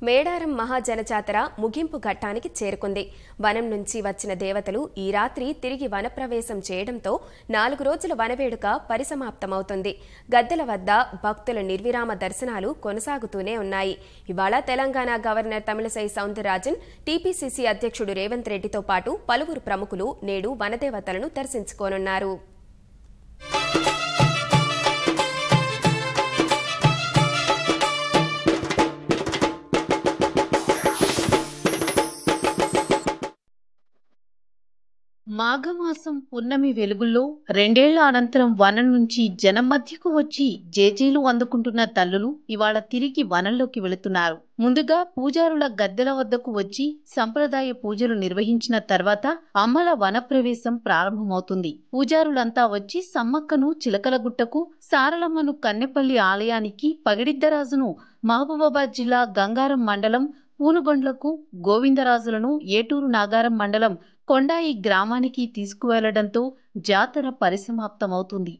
మేడారం మహాజనజాతర ముగింపు ఘట్టానికి చేరుకుంది. వనం నుంచి వచ్చిన దేవతలు ఈ రాత్రి తిరిగి వనప్రవేశం చేయడంతో 4 రోజుల వనవేడుక పరిసమాప్తమవుతుంది. గద్దెల వద్ద భక్తుల నిర్విరామ దర్శనాలు కొనసాగుతూనే ఉన్నాయి. ఇవాళ తెలంగాణ గవర్నర్ తమిళసై సౌందరరాజన్, టీపీసీసీ అధ్యక్షుడు రేవంత్ రెడ్డితో పాటు పలువురు ప్రముఖులు నేడు వనదేవతలను దర్శించుకోనున్నారు. మాఘమాసం పున్నమి వెలుగుల్లో 2 ఏళ్ల అనంతరం వనం నుంచి జనం మధ్యకు వచ్చి జేజేలు అందుకుంటున్న తల్లులు ఇవాళ తిరిగి వనంలోకి వెళుతున్నారు. ముందుగా పూజారుల గద్దెల వద్దకు వచ్చి సంప్రదాయ పూజలు నిర్వహించిన తర్వాత అమ్మల వనప్రవేశం ప్రారంభమవుతుంది. పూజారులంతా వచ్చి సమ్మక్కను చిలకలగుట్టకు, సారలమ్మను కన్నెపల్లి ఆలయానికి, పగిడిద్దరాజును మహబూబాబాద్ జిల్లా గంగారం మండలం పూనుగొండ్లకు, గోవిందరాజులను ఏటూరు నాగారం మండలం కొండాయి గ్రామానికి తీసుకువెళ్లడంతో జాతర పరిసమాప్తమవుతుంది.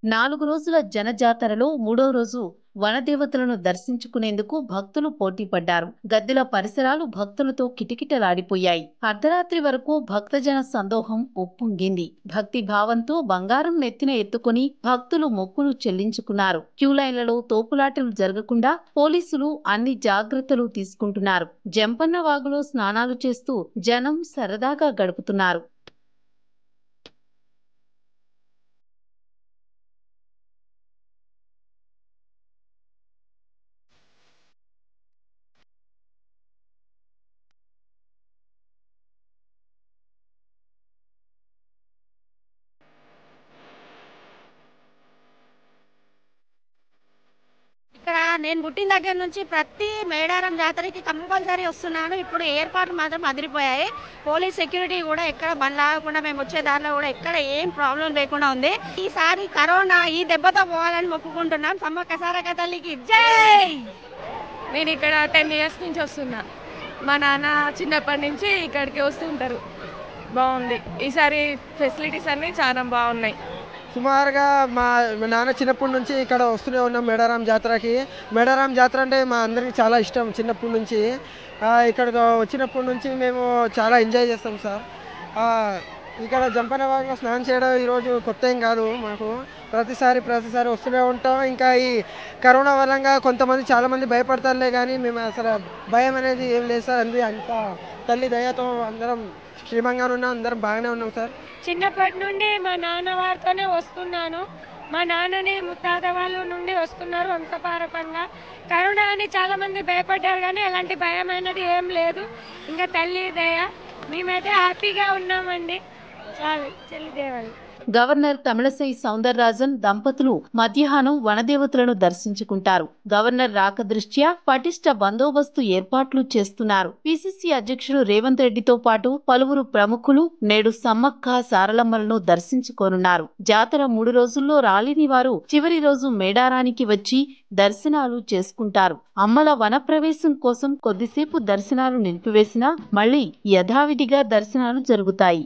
నాలుగు రోజుల జనజాతరలో 3వ రోజు వనదేవతలను దర్శించుకునేందుకు భక్తులు పోటీపడ్డారు. గద్దెల పరిసరాలు భక్తులతో కిటకిటలాడిపోయాయి. అర్ధరాత్రి వరకు భక్తజన సందోహం ఉప్పొంగింది. భక్తి భావంతో బంగారం నెత్తిన ఎత్తుకుని భక్తులు మొక్కులు చెల్లించుకున్నారు. క్యూలైన్లలో తోపులాటలు జరగకుండా పోలీసులు అన్ని జాగ్రత్తలు తీసుకుంటున్నారు. జంపన్న వాగులో స్నానాలు చేస్తూ జనం సరదాగా గడుపుతున్నారు. నేను పుట్టిన దగ్గర నుంచి ప్రతి మేడారం జాతరకి కంపల్సరీ వస్తున్నాను. ఇప్పుడు ఏర్పాట్లు మాత్రం అదిరిపోయాయి. పోలీస్ సెక్యూరిటీ కూడా ఎక్కడ బండ్లాగకుండా మేము వచ్చే దారిలో కూడా ఎక్కడ ఏం ప్రాబ్లం లేకుండా ఉంది. ఈసారి కరోనా ఈ దెబ్బతో పోవాలని మొక్కుకుంటున్నాం. సమ్మక్క సారక్క తల్లికి జై. నేను ఇక్కడ 10 years నుంచి వస్తున్నా. మా నాన్న చిన్నప్పటి నుంచి ఇక్కడికి వస్తుంటారు. బాగుంది. ఈసారి ఫెసిలిటీస్ అన్నీ చాలా బాగున్నాయి. సుమారుగా మా నాన్న చిన్నప్పటి నుంచి ఇక్కడ వస్తూనే ఉన్నాం మేడారం జాతరకి. మేడారం జాతర అంటే మా అందరికీ చాలా ఇష్టం. చిన్నప్పటి నుంచి ఇక్కడికి వచ్చినప్పటి నుంచి మేము చాలా ఎంజాయ్ చేస్తాం సార్. ఇక్కడ జంపన్న వాగులో స్నానం చేయడం ఈరోజు కొత్త ఏం కాదు మాకు. ప్రతిసారి వస్తూనే ఉంటాం. ఇంకా ఈ కరోనా వల్ల కొంతమంది చాలామంది భయపడతారులే, కానీ మేము అసలు భయం అనేది ఏం లేదు సార్. అంత తల్లి దయతో అందరం క్షేమంగానే ఉన్నాం, అందరం బాగానే ఉన్నాం సార్. చిన్నప్పటి నుండి మా నాన్న వారితోనే వస్తున్నాను. మా నాన్నని ముత్తాత వాళ్ళ నుండి వస్తున్నారు వంశపారకంగా. కరోనా అని చాలా మంది భయపడ్డారు, కానీ అలాంటి భయం అనేది ఏం లేదు. ఇంకా తల్లి దయ, మేమైతే హ్యాపీగా ఉన్నామండి. చాలు చెల్లి దేవాలి. గవర్నర్ తమిళసై సౌందరరాజన్ దంపతులు మధ్యాహ్నం వనదేవతలను దర్శించుకుంటారు. గవర్నర్ రాక దృష్ట్యా పటిష్ట బందోబస్తు ఏర్పాట్లు చేస్తున్నారు. పిసిసి అధ్యక్షుడు రేవంత్ రెడ్డితో పాటు పలువురు ప్రముఖులు నేడు సమ్మక్క సారలమ్మలను దర్శించుకోనున్నారు. జాతర 3 రోజుల్లో రాలేని వారు చివరి రోజు మేడారానికి వచ్చి దర్శనాలు చేసుకుంటారు. అమ్మల వనప్రవేశం కోసం కొద్దిసేపు దర్శనాలు నిలిపివేసినా మళ్లీ యథావిధిగా దర్శనాలు జరుగుతాయి.